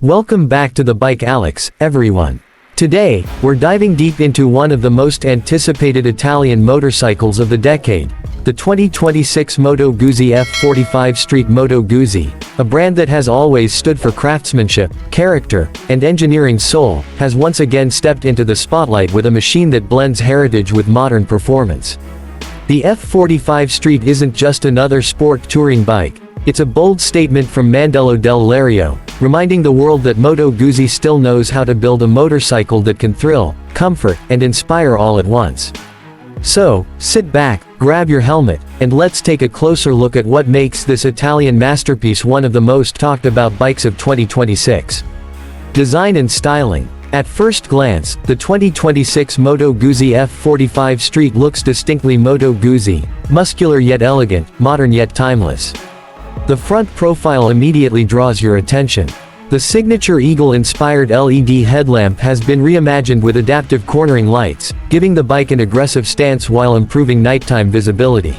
Welcome back to the Bike Alex, everyone. Today, we're diving deep into one of the most anticipated Italian motorcycles of the decade, the 2026 Moto Guzzi F45 ST. Moto Guzzi, a brand that has always stood for craftsmanship, character, and engineering soul, has once again stepped into the spotlight with a machine that blends heritage with modern performance. The F45 ST isn't just another sport touring bike, it's a bold statement from Mandello del Lario, reminding the world that Moto Guzzi still knows how to build a motorcycle that can thrill, comfort, and inspire all at once. So, sit back, grab your helmet, and let's take a closer look at what makes this Italian masterpiece one of the most talked about bikes of 2026. Design and styling. At first glance, the 2026 Moto Guzzi F45 ST looks distinctly Moto Guzzi, muscular yet elegant, modern yet timeless. The front profile immediately draws your attention. The signature eagle-inspired LED headlamp has been reimagined with adaptive cornering lights, giving the bike an aggressive stance while improving nighttime visibility.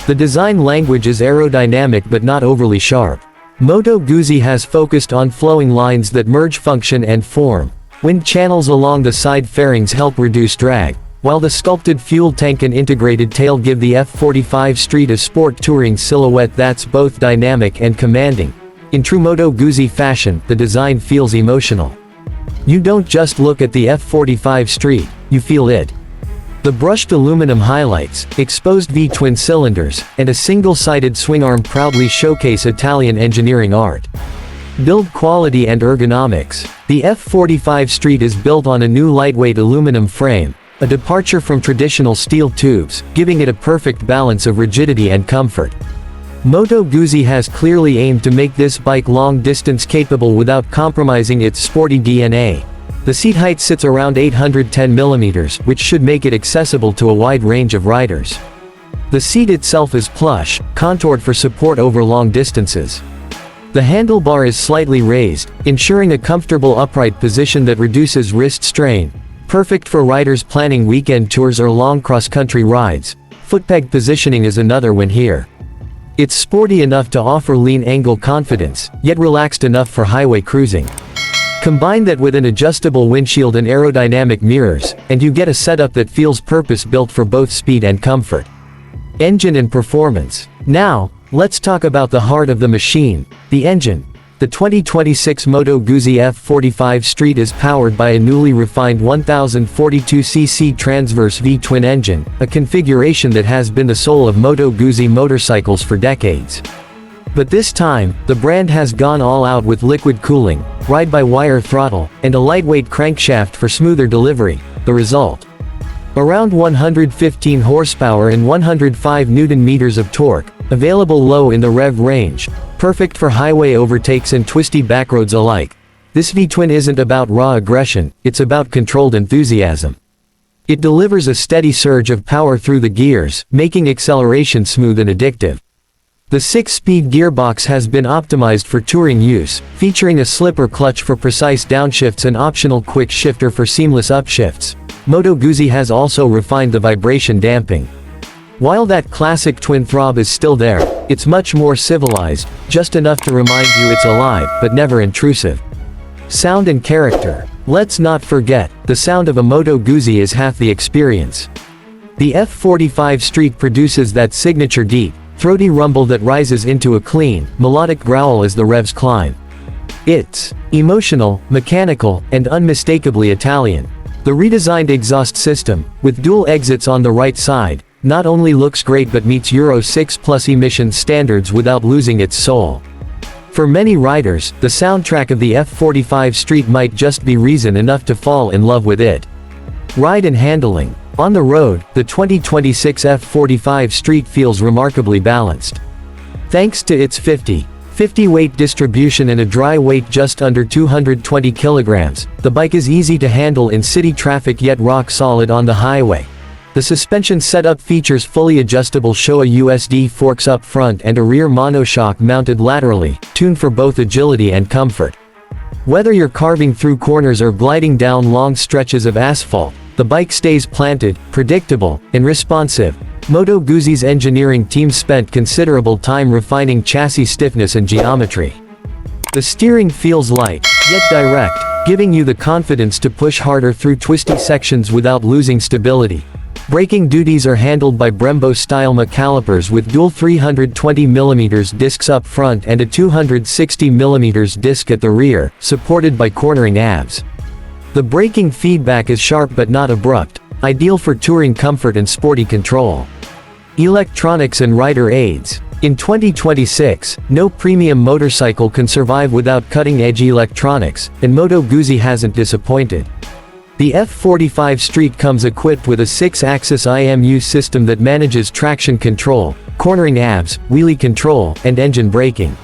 The design language is aerodynamic but not overly sharp. Moto Guzzi has focused on flowing lines that merge function and form. Wind channels along the side fairings help reduce drag, while the sculpted fuel tank and integrated tail give the F45 ST a sport touring silhouette that's both dynamic and commanding. In true Moto Guzzi fashion, the design feels emotional. You don't just look at the F45 ST, you feel it. The brushed aluminum highlights, exposed V-twin cylinders, and a single-sided swing arm proudly showcase Italian engineering art. Build quality and ergonomics. The F45 ST is built on a new lightweight aluminum frame, a departure from traditional steel tubes, giving it a perfect balance of rigidity and comfort. Moto Guzzi has clearly aimed to make this bike long-distance capable without compromising its sporty DNA. The seat height sits around 810 mm, which should make it accessible to a wide range of riders. The seat itself is plush, contoured for support over long distances. The handlebar is slightly raised, ensuring a comfortable upright position that reduces wrist strain, perfect for riders planning weekend tours or long cross-country rides. Footpeg positioning is another win here. It's sporty enough to offer lean angle confidence, yet relaxed enough for highway cruising. Combine that with an adjustable windshield and aerodynamic mirrors, and you get a setup that feels purpose-built for both speed and comfort. Engine and performance. Now, let's talk about the heart of the machine, the engine. The 2026 Moto Guzzi F45 ST is powered by a newly refined 1042cc transverse V-twin engine, a configuration that has been the soul of Moto Guzzi motorcycles for decades. But this time, the brand has gone all out with liquid cooling, ride-by-wire throttle, and a lightweight crankshaft for smoother delivery. The result? Around 115 horsepower and 105 Nm of torque, available low in the rev range, perfect for highway overtakes and twisty backroads alike. This V-twin isn't about raw aggression, it's about controlled enthusiasm. It delivers a steady surge of power through the gears, making acceleration smooth and addictive. The 6-speed gearbox has been optimized for touring use, featuring a slipper clutch for precise downshifts and optional quick shifter for seamless upshifts. Moto Guzzi has also refined the vibration damping. While that classic twin throb is still there, it's much more civilized, just enough to remind you it's alive, but never intrusive. Sound and character. Let's not forget, the sound of a Moto Guzzi is half the experience. The F45 ST produces that signature deep, throaty rumble that rises into a clean, melodic growl as the revs climb. It's emotional, mechanical, and unmistakably Italian. The redesigned exhaust system, with dual exits on the right side, not only looks great but meets Euro 6+ emissions standards without losing its soul. For many riders, the soundtrack of the F45 ST might just be reason enough to fall in love with it. Ride and handling. On the road, the 2026 F45 ST feels remarkably balanced. Thanks to its 50/50 weight distribution and a dry weight just under 220 kilograms, the bike is easy to handle in city traffic yet rock solid on the highway. The suspension setup features fully adjustable Showa USD forks up front and a rear monoshock mounted laterally, tuned for both agility and comfort. Whether you're carving through corners or gliding down long stretches of asphalt, the bike stays planted, predictable, and responsive. Moto Guzzi's engineering team spent considerable time refining chassis stiffness and geometry. The steering feels light, yet direct, giving you the confidence to push harder through twisty sections without losing stability. Braking duties are handled by Brembo-style calipers with dual 320mm discs up front and a 260mm disc at the rear, supported by cornering ABS. The braking feedback is sharp but not abrupt, ideal for touring comfort and sporty control. Electronics and rider aids. In 2026, no premium motorcycle can survive without cutting-edge electronics, and Moto Guzzi hasn't disappointed. The F45 Street comes equipped with a 6-axis IMU system that manages traction control, cornering ABS, wheelie control, and engine braking.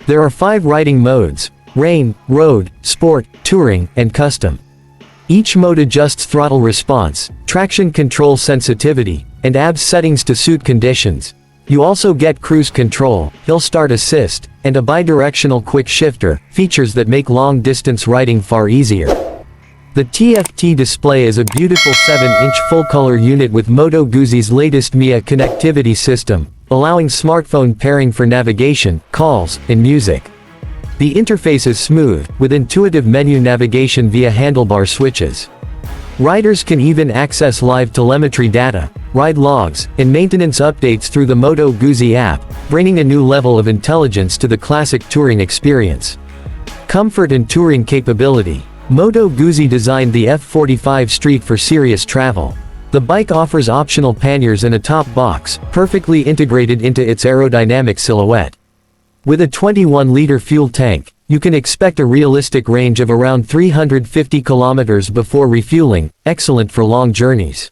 There are 5 riding modes: rain, road, sport, touring, and custom. Each mode adjusts throttle response, traction control sensitivity, and ABS settings to suit conditions. You also get cruise control, hill start assist, and a bidirectional quick shifter, features that make long-distance riding far easier. The TFT display is a beautiful 7-inch full-color unit with Moto Guzzi's latest MIA connectivity system, allowing smartphone pairing for navigation, calls, and music. The interface is smooth, with intuitive menu navigation via handlebar switches. Riders can even access live telemetry data, ride logs, and maintenance updates through the Moto Guzzi app, bringing a new level of intelligence to the classic touring experience. Comfort and touring capability. Moto Guzzi designed the F45 Street for serious travel. The bike offers optional panniers and a top box, perfectly integrated into its aerodynamic silhouette. With a 21-liter fuel tank, you can expect a realistic range of around 350 kilometers before refueling, excellent for long journeys.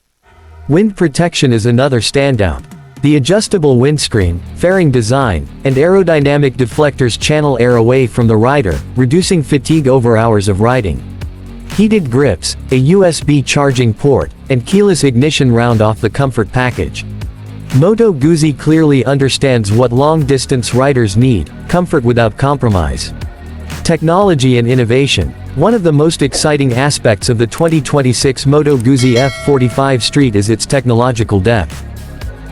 Wind protection is another standout. The adjustable windscreen, fairing design, and aerodynamic deflectors channel air away from the rider, reducing fatigue over hours of riding. Heated grips, a USB charging port, and keyless ignition round off the comfort package. Moto Guzzi clearly understands what long-distance riders need: comfort without compromise. Technology and innovation. One of the most exciting aspects of the 2026 Moto Guzzi F45 Street is its technological depth.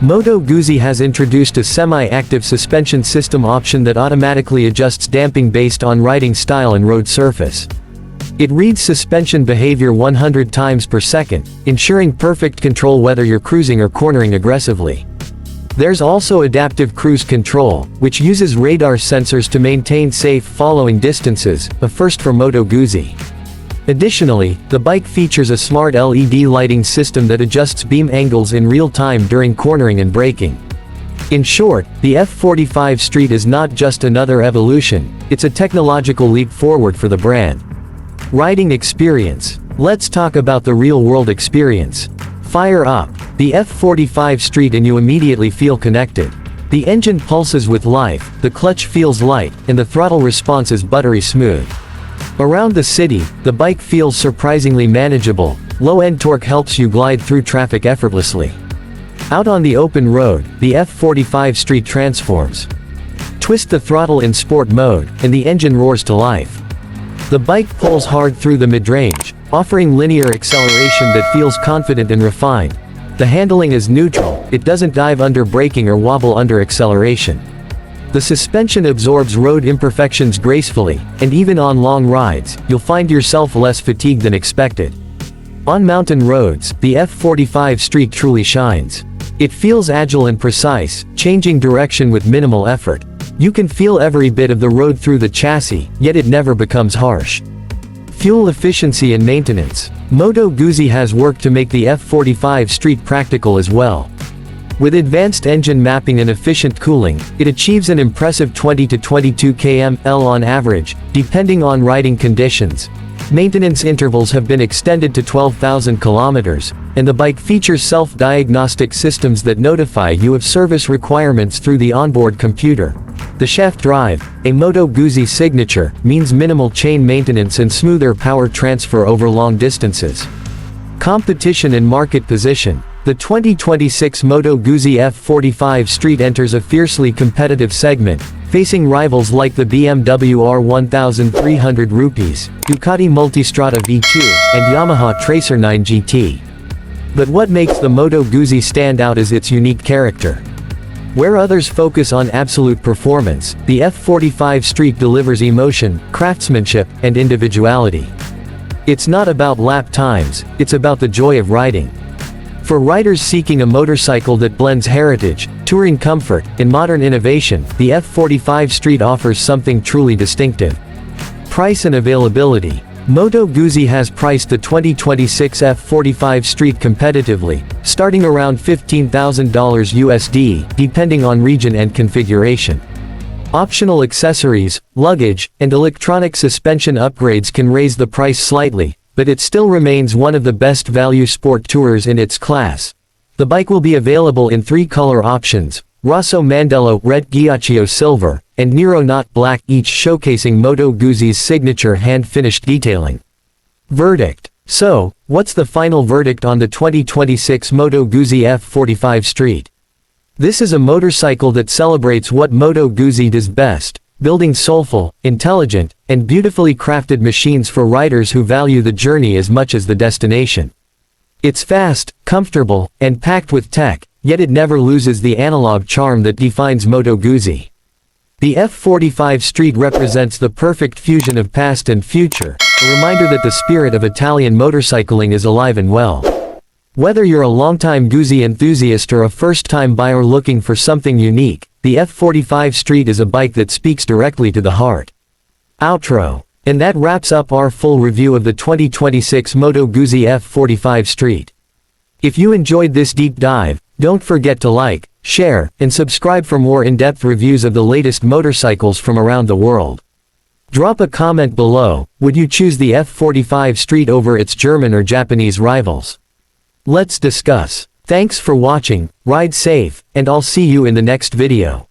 Moto Guzzi has introduced a semi-active suspension system option that automatically adjusts damping based on riding style and road surface. It reads suspension behavior 100 times per second, ensuring perfect control whether you're cruising or cornering aggressively. There's also adaptive cruise control, which uses radar sensors to maintain safe following distances, a first for Moto Guzzi. Additionally, the bike features a smart LED lighting system that adjusts beam angles in real time during cornering and braking. In short, the F45 Street is not just another evolution, it's a technological leap forward for the brand. Riding experience. Let's talk about the real-world experience. Fire up the F45 Street and you immediately feel connected. The engine pulses with life, the clutch feels light, and the throttle response is buttery smooth. Around the city, the bike feels surprisingly manageable. Low-end torque helps you glide through traffic effortlessly. Out on the open road, the F45 Street transforms. Twist the throttle in sport mode, and the engine roars to life. The bike pulls hard through the mid-range, offering linear acceleration that feels confident and refined. The handling is neutral, it doesn't dive under braking or wobble under acceleration. The suspension absorbs road imperfections gracefully, and even on long rides, you'll find yourself less fatigued than expected. On mountain roads, the F45 Street truly shines. It feels agile and precise, changing direction with minimal effort. You can feel every bit of the road through the chassis, yet it never becomes harsh. Fuel efficiency and maintenance. Moto Guzzi has worked to make the F45 Street practical as well. With advanced engine mapping and efficient cooling, it achieves an impressive 20 to 22 km/h on average, depending on riding conditions. Maintenance intervals have been extended to 12,000 kilometers, and the bike features self-diagnostic systems that notify you of service requirements through the onboard computer. The shaft drive, a Moto Guzzi signature, means minimal chain maintenance and smoother power transfer over long distances. Competition and market position. The 2026 Moto Guzzi F45 Street enters a fiercely competitive segment, facing rivals like the BMW R1300 Rupees, Ducati Multistrada V2, and Yamaha Tracer 9 GT. But what makes the Moto Guzzi stand out is its unique character. Where others focus on absolute performance, the F45 Street delivers emotion, craftsmanship, and individuality. It's not about lap times, it's about the joy of riding. For riders seeking a motorcycle that blends heritage, touring comfort, and modern innovation, the F45 Street offers something truly distinctive. Price and availability. Moto Guzzi has priced the 2026 F45 Street competitively, starting around $15,000 USD, depending on region and configuration. Optional accessories, luggage, and electronic suspension upgrades can raise the price slightly, but it still remains one of the best value sport tourers in its class. The bike will be available in 3 color options: Rosso Mandello Red, Ghiaccio Silver, and Nero Knot Black, each showcasing Moto Guzzi's signature hand-finished detailing. Verdict. So, what's the final verdict on the 2026 Moto Guzzi F45 Street? This is a motorcycle that celebrates what Moto Guzzi does best: building soulful, intelligent, and beautifully crafted machines for riders who value the journey as much as the destination. It's fast, comfortable, and packed with tech, yet it never loses the analog charm that defines Moto Guzzi. The F45 Street represents the perfect fusion of past and future, a reminder that the spirit of Italian motorcycling is alive and well. Whether you're a longtime Guzzi enthusiast or a first-time buyer looking for something unique, the F45 Street is a bike that speaks directly to the heart. Outro. And that wraps up our full review of the 2026 Moto Guzzi F45 Street. If you enjoyed this deep dive, don't forget to like, share, and subscribe for more in-depth reviews of the latest motorcycles from around the world. Drop a comment below: would you choose the F45 Street over its German or Japanese rivals? Let's discuss. Thanks for watching, ride safe, and I'll see you in the next video.